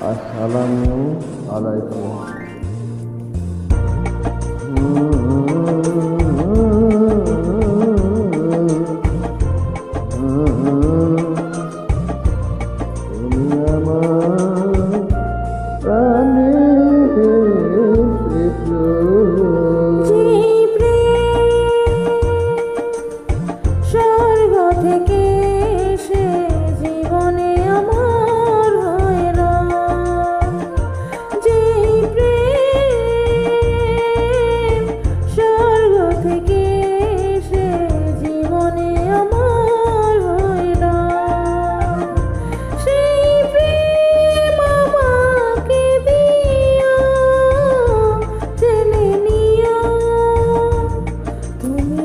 আসসালামু আলাইকুম। তুমি আমার প্রাণের স্বর্গ থেকে এসে জীবনে আমার হয় না, যে প্রেম স্বর্গ থেকে এসে জীবনে আমার হয় না, সেই প্রেম আমাকে দিও, জেনে নিও তুমি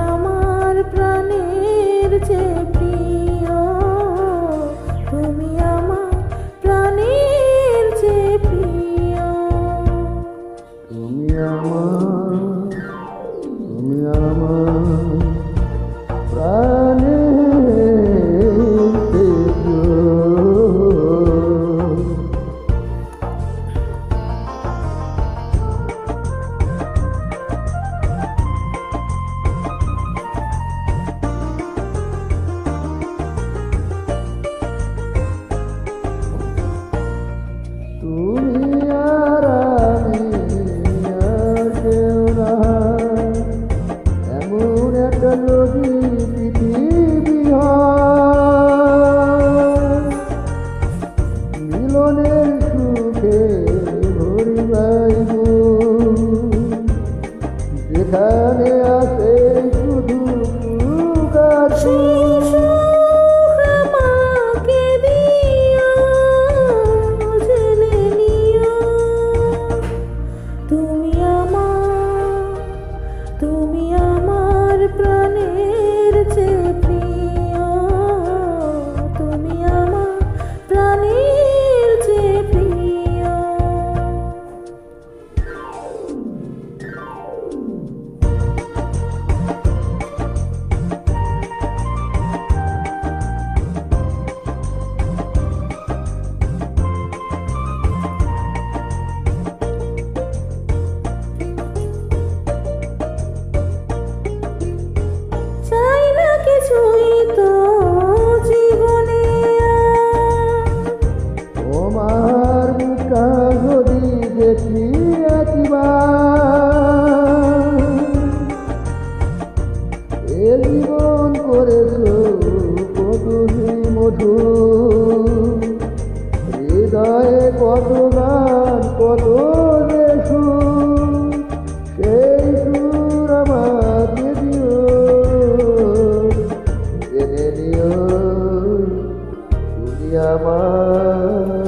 আমার প্রাণের চেয়ে প্রিয়, তুমি আমার প্রাণের চেয়ে প্রিয়। তুমি আমার প্রাণের প্রিয়। তুমি আর আমি আর কেউ না, এমন একটা নদী পৃথিবী হয়, মিলনের সুখে ভরিবাইব, যেখানে আছে শুধু সুখ আর সুখ। আমাকে দিও, জেনে নিও তুমি আমার প্রাণের চেয়ে প্রিয়, তুমি আমার প্রাণের চেয়ে প্রিয়। চাই না কিছুই তো জীবনে তোমার মুখটা যদি দেখি একবার, এ জীবন করেছো কতই মধু, হৃদয়ে কত গান কত যে সুর, সেই সুর আমাকে দিও, জেনে নিও তুমি আমার